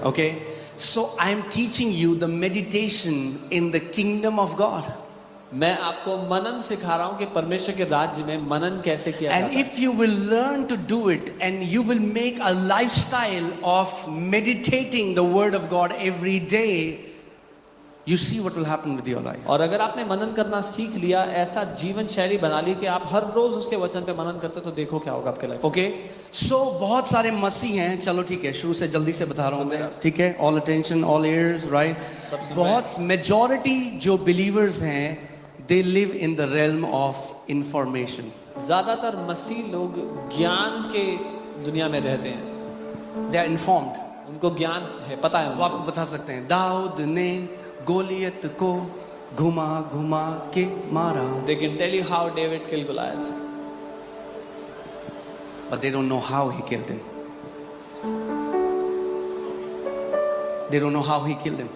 Okay, so I am teaching you the meditation in the kingdom of God. मैं आपको मनन सिखा रहा हूँ कि परमेश्वर के राज्य में मनन कैसे किया जाता And है। if you will learn to do it and you will make a lifestyle of meditating the word of God every day, you see what will happen with your life. और अगर आपने मनन करना सीख लिया, ऐसा जीवन शैली बना ली कि आप हर रोज उसके वचन पे मनन करते, तो देखो क्या होगा आपके लाइफ। Okay, so बहुत सारे मसीह हैं, चलो ठीक है, शुरू से जल्दी से बता रहा हूँ मैं, ठीक है, all attention, all ears, right? बहुत majority जो believers हैं, they live in the realm of information. ज्यादातर मसीह लोग ज्ञान के दुनिया में रहते हैं। They are informed. उनको ज्ञान है, पता है वो उनको। आपको बता सकते हैं, दाऊद ने गोलियत को घुमा घुमा के मारा. They can tell you how David killed Goliath, But they don't know how he killed him. They don't know how he killed him.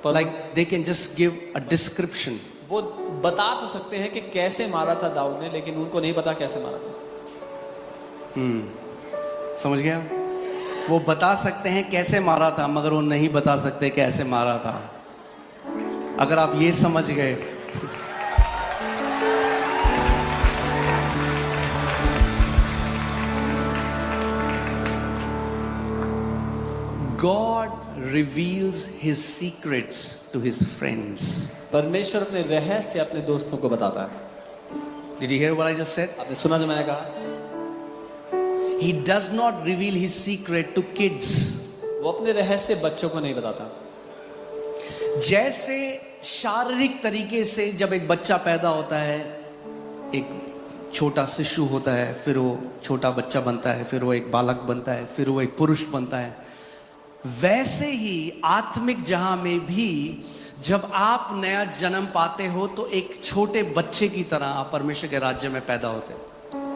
पर Like they can just give a description. वो बता तो सकते हैं कि कैसे मारा था दाऊद ने, लेकिन उनको नहीं पता कैसे मारा था। समझ गया? वो बता सकते हैं कैसे मारा था, मगर वो नहीं बता सकते कैसे मारा था. अगर आप ये समझ गए, God reveals his secrets to his friends. परमेश्वर अपने रहस्य अपने दोस्तों को बताता है। Did you hear what I just said? आपने सुना जो मैंने कहा? He does not reveal his secret to kids. वो अपने रहस्य बच्चों को नहीं बताता। जैसे शारीरिक तरीके से जब एक बच्चा पैदा होता है, एक छोटा शिशु होता है, फिर वो छोटा बच्चा बनता है, फिर वो एक बालक बनता है, फिर वो एक पुरुष बनता है, वैसे ही आत्मिक जहां में भी जब आप नया जन्म पाते हो तो एक छोटे बच्चे की तरह आप परमेश्वर के राज्य में पैदा होते हैं.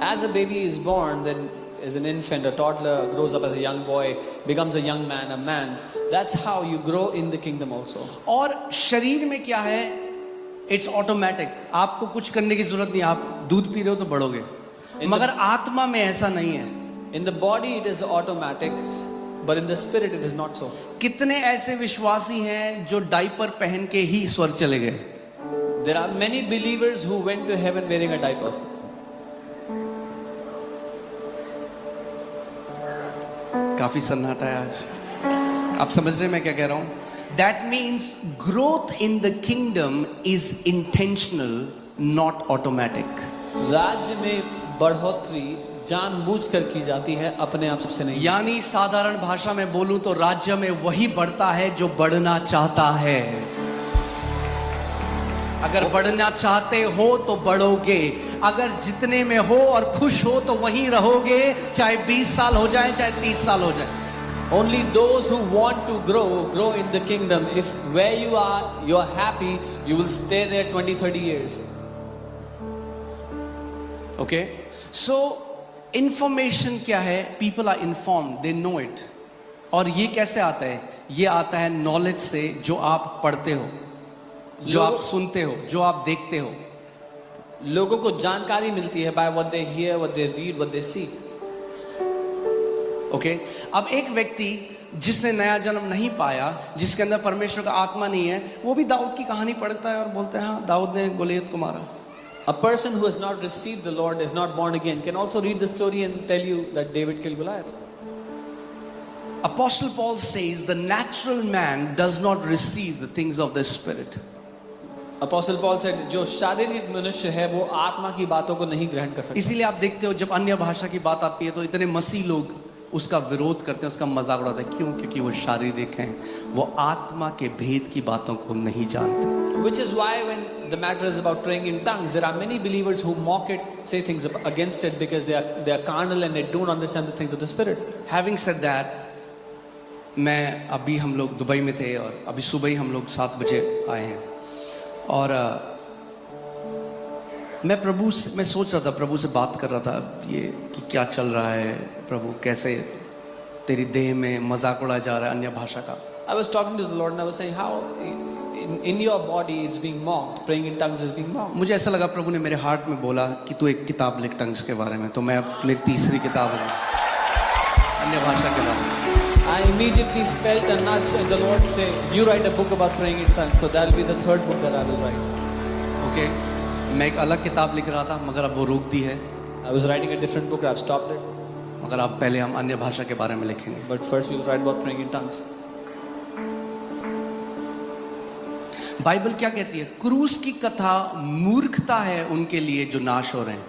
As a baby is born, then as an infant, a toddler grows up as a young boy, becomes a young man, a man. That's how you grow in the kingdom also. और शरीर में क्या है? It's automatic. आपको कुछ करने की जरूरत नहीं, आप दूध पी रहे हो तो बढ़ोगे. मगर आत्मा में ऐसा नहीं है. In the body it is automatic, but in the spirit it is not so. कितने ऐसे विश्वासी हैं जो डायपर पहन के ही स्वर्ग चले गए? There are many believers who went to heaven wearing a diaper. काफी सन्नाटा है आज. आप समझ रहे हैं मैं क्या कह रहा हूं? That means growth in the kingdom is intentional, not automatic. राज्य में बढ़ोतरी जानबूझकर की जाती है, अपने आप से नहीं. यानी साधारण भाषा में बोलूं तो राज्य में वही बढ़ता है जो बढ़ना चाहता है. अगर बढ़ना चाहते हो तो बढ़ोगे. अगर जितने में हो और खुश हो तो वहीं रहोगे, चाहे 20 साल हो जाए, चाहे 30 साल हो जाए. Only those who want to grow in the kingdom. If where you are, you are happy, you will stay there 20-30 years. Okay? So, information क्या है? People are informed, they know it. और ये कैसे आता है? ये आता है knowledge से, जो आप पढ़ते हो, जो आप सुनते हो, जो आप देखते हो. लोगों को जानकारी मिलती है by what they hear, what they read, what they see. Okay अब एक व्यक्ति जिसने नया जन्म नहीं पाया, जिसके अंदर परमेश्वर का आत्मा नहीं है, वो भी दाऊद की कहानी पढ़ता है और बोलता है हाँ दाऊद ने गोलियत को मारा. A person who has not received the Lord, is not born again, can also read the story and tell you that David killed Goliath. Apostle Paul says the natural man does not receive the things of the spirit. Apostle Paul said, जो शारीरिक मनुष्य है वो आत्मा की बातों को नहीं ग्रहण कर सकता. इसीलिए आप देखते हो जब अन्य भाषा की बात आती है तो इतने मसीह लोग उसका विरोध करते हैं, उसका मजाक उड़ाते हैं. क्यों? क्योंकि वो शारीरिक हैं, वो आत्मा के भेद की बातों को नहीं जानते. Which is why when the matter is about praying in tongues, there are many believers who mock it, say things against it because they are carnal and they don't understand the things of the spirit. Having said that, मैं अभी हम लोग Dubai में थे और अभी सुबह ही हम लोग 7 बजे आए हैं और मैं सोच रहा था, प्रभु से बात कर रहा था ये कि क्या चल रहा है प्रभु, कैसे तेरी देह में मजाक उड़ाया जा रहा है अन्य भाषा का. I was talking to the Lord and I was saying how in your body it's being mocked, praying in tongues is being mocked. मुझे ऐसा लगा प्रभु ने मेरे हार्ट में बोला कि तू एक किताब लिख टंग्स के बारे में. तो मैं मेरी तीसरी किताब है अन्य भाषा के बारे में. I immediately felt a nudge and the Lord say, you write a book about praying in tongues. So that will be the third book that I will write. Okay मैं एक अलग किताब लिख रहा था मगर अब वो रोक दी है. I was writing a different book, I've stopped it. मगर अब पहले हम अन्य भाषा के बारे में लिखेंगे. But first we'll write about praying in tongues. Bible क्या कहती है? क्रूस की कथा मूर्खता है उनके लिए जो नाश हो रहे हैं,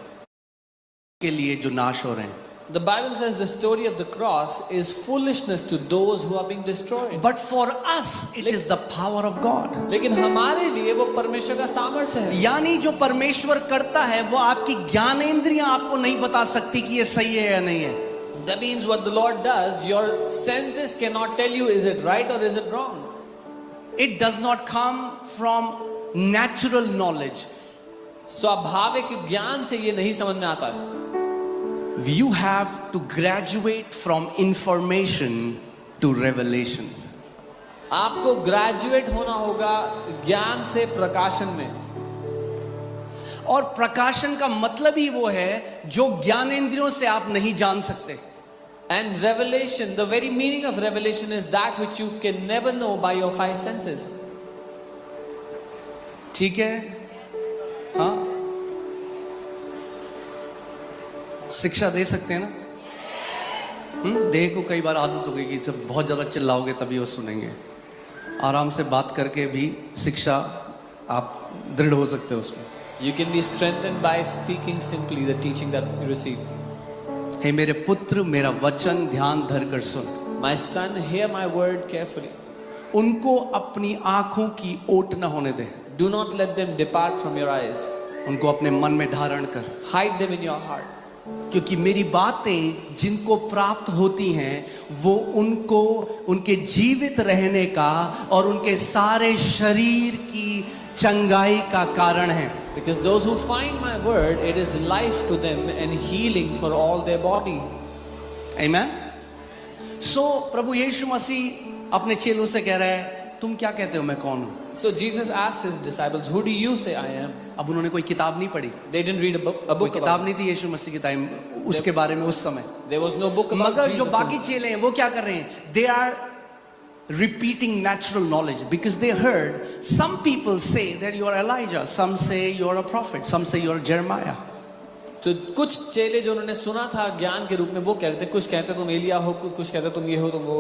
के लिए जो नाश हो रहे हैं. The Bible says the story of the cross is foolishness to those who are being destroyed. But for us it is the power of God. लेकिन हमारे लिए वो परमेश्वर का सामर्थ्य है. यानी जो परमेश्वर करता है वो आपकी ज्ञानेंद्रियां आपको नहीं बता सकती कि ये सही है या नहीं है. That means what the Lord does, your senses cannot tell you is it right or is it wrong. It does not come from natural knowledge. स्वाभाविक ज्ञान से ये नहीं समझ में आता है. You have to graduate from information to revelation. आपको ग्रेजुएट होना होगा ज्ञान से प्रकाशन में. और प्रकाशन का मतलब ही वो है जो ज्ञानेंद्रियों से आप नहीं जान सकते. And revelation, the very meaning of revelation is that which you can never know by your five senses. ठीक है? हाँ, शिक्षा दे सकते हैं ना. देह को कई बार आदत हो गई कि जब बहुत ज्यादा चिल्लाओगे तभी वो सुनेंगे. आराम से बात करके भी शिक्षा आप दृढ़ हो सकते हो उसमें. You can be strengthened by speaking simply the teaching that you receive. हे मेरे पुत्र मेरा वचन ध्यान धर कर सुन. My son, hear my word carefully. उनको अपनी आंखों की ओट न होने दे. Do not let them depart from your eyes. उनको अपने मन में धारण कर. Hide them in your heart. क्योंकि मेरी बातें जिनको प्राप्त होती हैं वो उनको उनके जीवित रहने का और उनके सारे शरीर की चंगाई का कारण है. Because those who find my word, it is life to them and healing for all their body. Amen. So प्रभु यीशु मसीह अपने चेलों से कह रहा है तुम क्या कहते हो मैं कौन हूं. So Jesus asked his disciples, who do you say I am? अब उन्होंने कोई किताब नहीं पढ़ी. They didn't read a book कोई about किताब it. नहीं थी यीशु मसीह के टाइम उसके बारे में उस समय. There was no book about मगर जो Jesus. बाकी चेले हैं वो क्या कर रहे हैं? They are repeating natural knowledge because they heard some people say that you are Elijah, some say you are a prophet, some say you are Jeremiah. तो कुछ चेले जो उन्होंने सुना था ज्ञान के रूप में वो कहते थे, कुछ कहते तुम एलिया हो, कुछ कहते तुम ये हो तुम वो.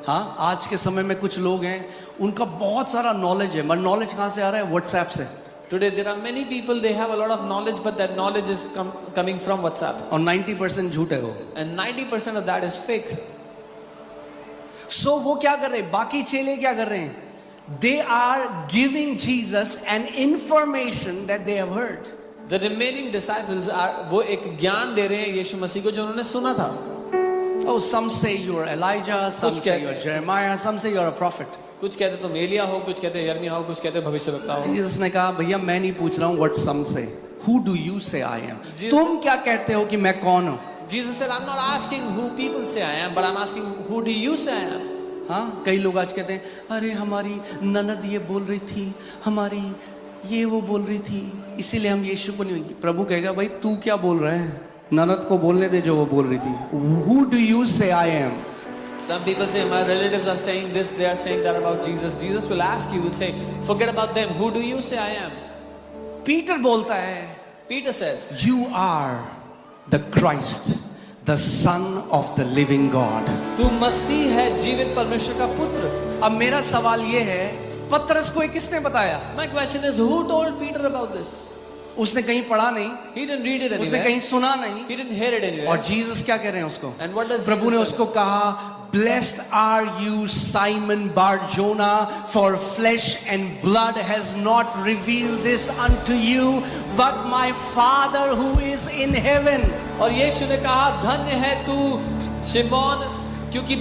हाँ, आज के समय में कुछ लोग हैं उनका बहुत सारा नॉलेज है मगर नॉलेज कहाँ से आ रहा है? व्हाट्सएप से. Today there are many people, they have a lot of knowledge, but that knowledge is coming from WhatsApp. और 90% झूठ है वो. And 90% of that is fake. So वो क्या कर रहे हैं? बाकी चेले क्या कर रहे हैं? They are giving Jesus an information that they have heard. The remaining disciples are वो एक ज्ञान दे रहे हैं यीशु मसीह को जो उन्होंने सुना था. Oh, some say you are Elijah, some कुछ say कहते you are हैं. Jeremiah, some say you are a prophet. कुछ कहते तुम एलिया हो, कुछ कहते यिर्मयाह हो, कुछ कहते भविष्यवक्ता हो. Jesus ने कहा भैया मैं नहीं पूछ रहा हूँ what some say. Who do you say I am? Jesus- तुम क्या कहते हो कि मैं कौन हूँ? Jesus said, I'm not asking who people say I am, but I'm asking who do you say I am? हाँ, कई लोग आज कहते हैं अरे हमारी ननद ये बोल रही थी, हमारी ये वो बोल रही थी, इसीलिए हम यीशु को नहीं. प्रभु कहेगा भाई तू क्या बोल रहा है? ननद को बोलने दे जो वो बोल रही थी. Who do you say I am? Some people say my relatives are saying this, they are saying that about Jesus. Jesus will ask you, will say, forget about them. Who do you say I am? Peter बोलता है Peter says, You are the Christ, the Son of the living God. तू मसीह है जीवित परमेश्वर का पुत्र. अब मेरा सवाल ये है पतरस को ये किसने बताया? My question is, who told Peter about this? उसने कहीं पढ़ा नहीं, He didn't read it उसने anywhere. कहीं सुना नहीं. He didn't hear it anywhere. और जीसस क्या कह रहे हैं उसको? And what does प्रभु ने Jesus उसको कहा Blessed are you Simon Bar-Jonah, for flesh and blood has not revealed this unto you, but my Father who is in heaven. और यीशु ने कहा धन्य है तू शिमोन, क्योंकि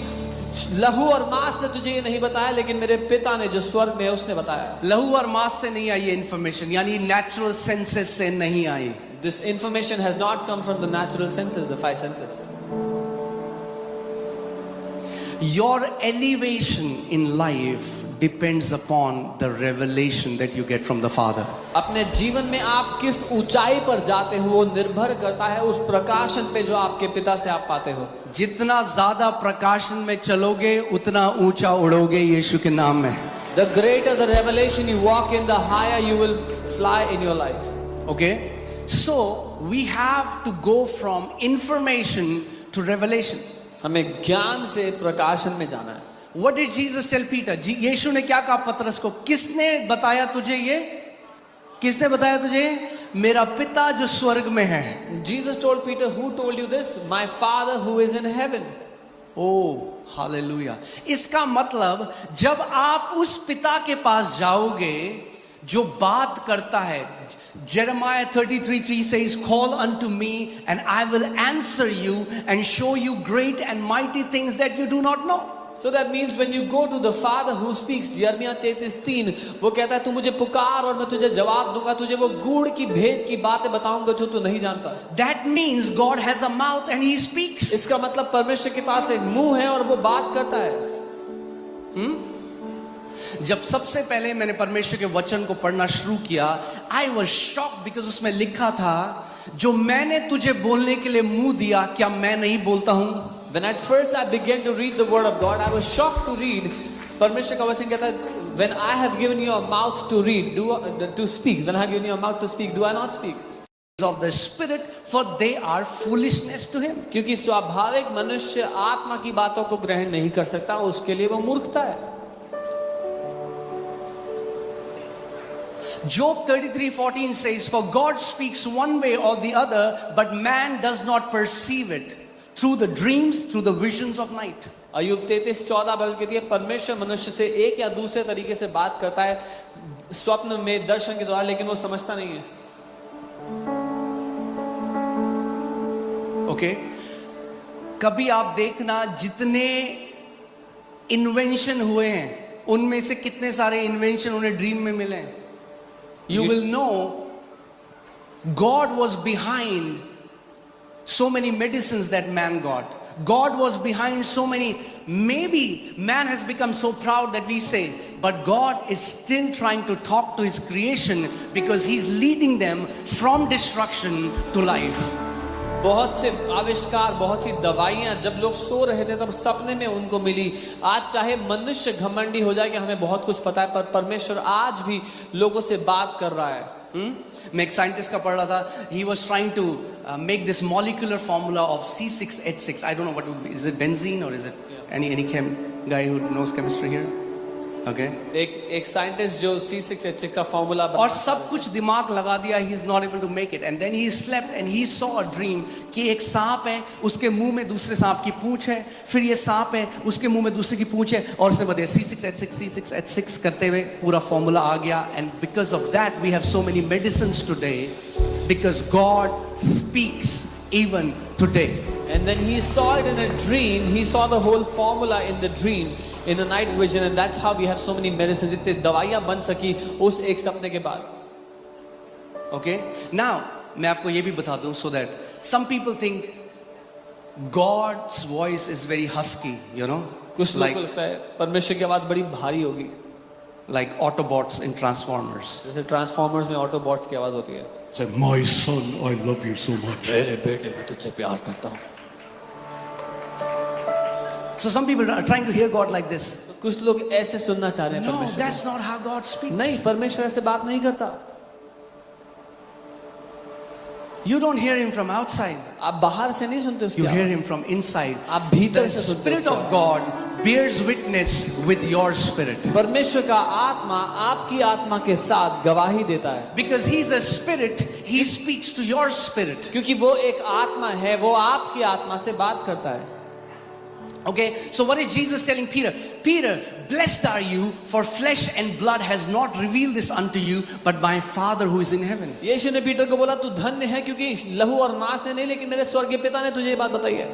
लहू और मांस ने तुझे ये नहीं बताया, लेकिन मेरे पिता ने जो स्वर्ग में है उसने बताया. लहू और मांस से नहीं आई ये इंफॉर्मेशन, यानी नेचुरल सेंसेस से नहीं आई. This information has not come from the natural senses, the five senses. Your elevation in life depends upon the revelation that you get from the Father. अपने जीवन में आप किस ऊंचाई पर जाते हो वो निर्भर करता है उस प्रकाशन पे जो आपके पिता से आप पाते हो. जितना ज्यादा प्रकाशन में चलोगे उतना ऊंचा उड़ोगे यीशु के नाम में. The greater the revelation you walk in, the higher you will fly in your life. Okay? So we have to go from information to revelation. हमें ज्ञान से प्रकाशन में जाना है. What did Jesus tell Peter? यीशु ने क्या कहा पतरस को? किसने बताया तुझे ये? किसने बताया तुझे? मेरा पिता जो स्वर्ग में है. Jesus told Peter, who told you this? My Father who is in heaven. Oh hallelujah. इसका मतलब जब आप उस पिता के पास जाओगे जो बात करता है, Jeremiah 33:3 says, call unto me and I will answer you and show you great and mighty things that you do not know. So that means when you go to the Father who speaks, यिर्मयाह 33:3, वो कहता है तू मुझे पुकार और मैं तुझे जवाब दूंगा, तुझे वो गूढ़ की भेद की बातें बताऊंगा जो तू नहीं जानता. That means God has a mouth and He speaks. इसका मतलब परमेश्वर के पास एक मुंह है और वो बात करता है. जब सबसे पहले मैंने परमेश्वर के वचन को पढ़ना शुरू किया, I was shocked because उसमें लिखा था जो मैंने तुझे बोलने के लिए मुंह दिया क्या मैं नहीं बोलता हूं. When at first I began to read the word of God, I was shocked to read. परमेश्वर का वचन कहता है, when I have given you a mouth to read, to speak, when I have given you a mouth to speak, do I not speak? Of the Spirit, for they are foolishness to him. क्योंकि स्वाभाविक मनुष्य आत्मा की बातों को ग्रहण नहीं कर सकता, उसके लिए वो मूर्खता है. Job 33:14 says, for God speaks one way or the other, but man does not perceive it. Through the dreams, through the visions of night. अय्यूब 33:14 बल कहती है परमेश्वर मनुष्य से एक या दूसरे तरीके से बात करता है स्वप्न में, दर्शन के द्वारा, लेकिन वो समझता नहीं है. ओके कभी आप देखना जितने इन्वेंशन हुए हैं उनमें से कितने सारे इन्वेंशन उन्हें ड्रीम में मिले हैं. You will know God was behind so many medicines that man got. God was behind so many. Maybe man has become so proud that we say, but God is still trying to talk to His creation because He's leading them from destruction to life. बहुत से आविष्कार, बहुत सी दवाइयां जब लोग सो रहे थे तब सपने में उनको मिली. आज चाहे मनुष्य घमंडी हो जाए कि हमें बहुत कुछ पता है, पर परमेश्वर आज भी लोगों से बात कर रहा है. मैं एक साइंटिस्ट का पढ़ रहा था. He was trying to make this molecular formula of C6H6. I don't know what would be. Is it benzene or is it any guy who knows chemistry here? Okay. एक साइंटिस्ट जो C6H6 का formula और सब कुछ दिमाग लगा दिया. He is not able to make it. And then he slept and he saw a dream कि एक सांप है, उसके मुंह में दूसरे सांप की पूंछ है, फिर ये सांप है, उसके मुंह में दूसरे की पूंछ है, और उसने बताया C6H6 करते हुए पूरा फॉर्मूला आ गया. And because of that we have so many medicines today because God speaks even today. And then he saw it in a dream. He saw the whole formula in the dream, in the night vision, and that's how we have so many medicines. इतने दवाइयां बन सकी उस एक सपने के बाद. Okay. Now मैं आपको ये भी बता दूं so that some people think God's voice is very husky, you know. कुछ लोगों को लगता है परमेश्वर की आवाज बड़ी भारी होगी. Like Autobots in Transformers. जैसे ट्रांसफॉर्मर्स में ऑटोबॉट्स की आवाज होती है. Say, my son, I love you so much. मेरे बेटे मैं तुझसे प्यार करता हूँ. So some people are trying to hear God like this. कुछ लोग ऐसे सुनना चाह रहे हैं No, परमेश्वर. that's not how God speaks. नहीं, परमेश्वर ऐसे बात नहीं करता. You don't hear Him from outside. आप बाहर से नहीं सुनते उसकी You hear आवाज. Him from inside. आप भीतर The से सुनते Spirit उसकी of आवाज. God bears witness with your spirit. परमेश्वर का आत्मा आपकी आत्मा के साथ गवाही देता है. Because He's a spirit, He speaks to your spirit. क्योंकि वो एक आत्मा है, वो आपकी आत्मा से बात करता है. Okay, so what is Jesus telling Peter? Peter, blessed are you, for flesh and blood has not revealed this unto you, but my Father who is in heaven. यीशु ने पीटर को बोला तू धन्य है क्योंकि लहू और मांस ने नहीं, लेकिन मेरे स्वर्गीय पिता ने तुझे ये बात बताई है.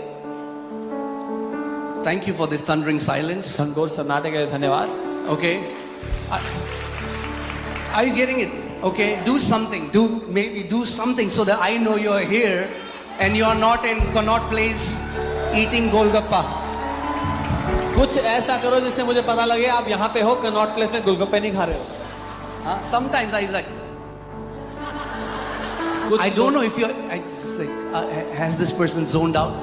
Thank you for this thundering silence. घनघोर सन्नाटे के लिए धन्यवाद. Okay, are you getting it? Okay, do something. Do something so that I know you are here, and you are not in Connaught Place eating Golgappa. कुछ ऐसा करो जिससे मुझे पता लगे आप यहाँ पे हो, कनॉट प्लेस में गोलगप्पे नहीं खा रहे हो. हाँ, sometimes I like, कुछ I don't know if you're, I just like, has this person zoned out?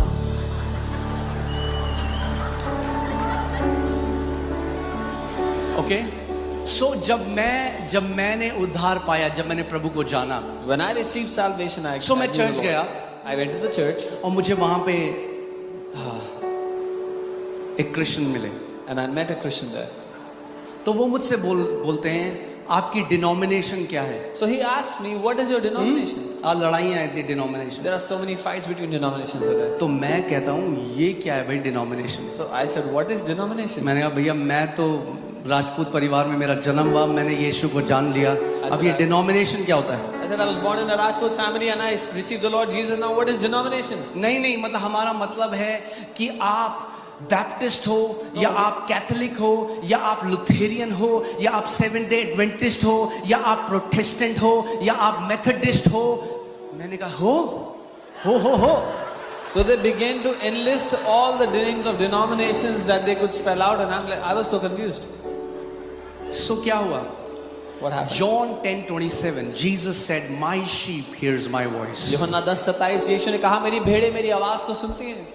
Okay? So जब मैंने उद्धार पाया, जब मैंने प्रभु को जाना, When I received salvation, I So मैं knew the church Lord. गया. I went to the church और मुझे वहां पे एक क्रिश्चियन मिले. and I met a Christian there. तो वो मुझसे बोलते हैं, आपकी डिनोमिनेशन क्या है? So he asked me, what is your denomination? लड़ाइयाँ इतनी denomination. There are so many fights between denominations today. तो मैं कहता हूँ ये क्या है भाई denomination? So I said, what is denomination? मैंने कहा भैया मैं तो राजपूत परिवार में मेरा जन्म हुआ, मैंने यीशु को जान लिया, अब ये डिनोमिनेशन क्या होता है? I said, I was born in a Rajput family and I received the Lord Jesus. Now what is denomination? नहीं मतलब हमारा मतलब है कि आप बैप्टिस्ट हो या आप कैथोलिक हो या आप लुथेरियन हो या आप सेवेंथ डे एडवेंटिस्ट हो या आप प्रोटेस्टेंट हो या आप मेथोडिस्ट हो. मैंने कहा हो. So they began to enlist all the names of denominations that they could spell out, and I was so confused. सो क्या हुआ? What happened? John 10:27 Jesus said, my sheep hears my voice. यूहन्ना 10:27 यीशु ने कहा, मेरी भेड़ें मेरी आवाज को सुनती हैं.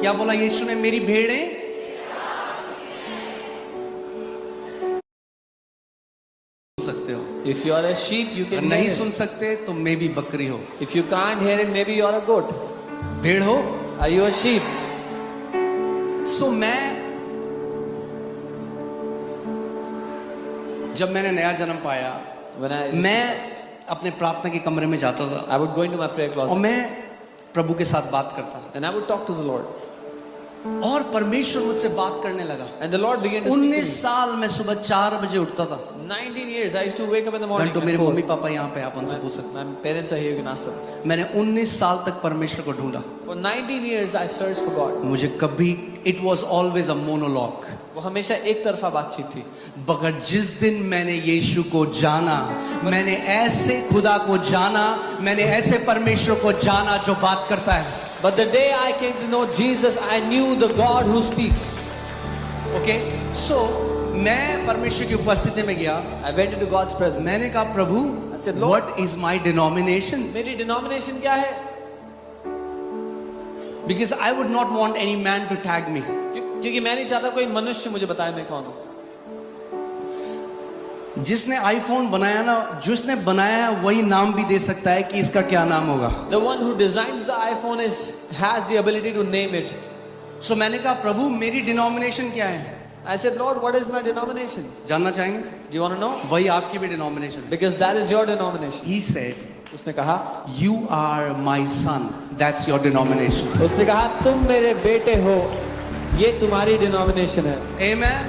क्या बोला यीशु ने? मेरी भेड़ें सुन सकते हो. If you are a sheep, you अगर can नहीं hear सुन it. सकते तो मे भी बकरी हो. If you can't hear it, maybe you are a goat. भेड़ हो. Are you a sheep? सो जब मैंने नया जन्म पाया, When मैं अपने प्रार्थना के कमरे में जाता था I would go into my prayer और closet मैं प्रभु के साथ बात करता था and I would talk to the Lord. और परमेश्वर मुझसे बात करने लगा. And the Lord began to speak to 19 me. साल मैं सुबह 4 बजे उठता था. 19 years I used to wake up in the morning. घंटों at मेरे 4. मम्मी पापा यहाँ पे, आप उनसे पूछ सकते My parents are here, you can ask them. हैं. मैंने 19 साल तक परमेश्वर को ढूंढा. For 19 years I searched for God. मुझे कभी, it was always a monologue. वो हमेशा एक तरफा बातचीत थी. मगर जिस दिन मैंने यीशु को जाना, मैंने ऐसे खुदा को जाना, मैंने ऐसे परमेश्वर को जाना जो बात करता है. But the day I came to know Jesus, I knew the God who speaks. Okay so मैं परमेश्वर की उपस्थिति में गया. I went into God's presence. मैंने कहा प्रभु, I said, Lord, what is my denomination? मेरी denomination क्या है? Because I would not want any man to tag me. क्योंकि मैं नहीं चाहता कोई मनुष्य मुझे बताए मैं कौन हूँ. जिसने आईफोन बनाया ना, जिसने बनाया वही नाम भी दे सकता है कि इसका क्या नाम होगा. The one who designs the iPhone has the ability to name it. सो मैंने कहा प्रभु मेरी डिनोमिनेशन क्या है? I said, Lord, what is my denomination? जानना चाहेंगे? Do you want to know? वही आपकी भी denomination. Because that is your denomination. He said, उसने कहा, you are my son, that's your denomination. तुम मेरे बेटे हो, ये तुम्हारी denomination है. Amen.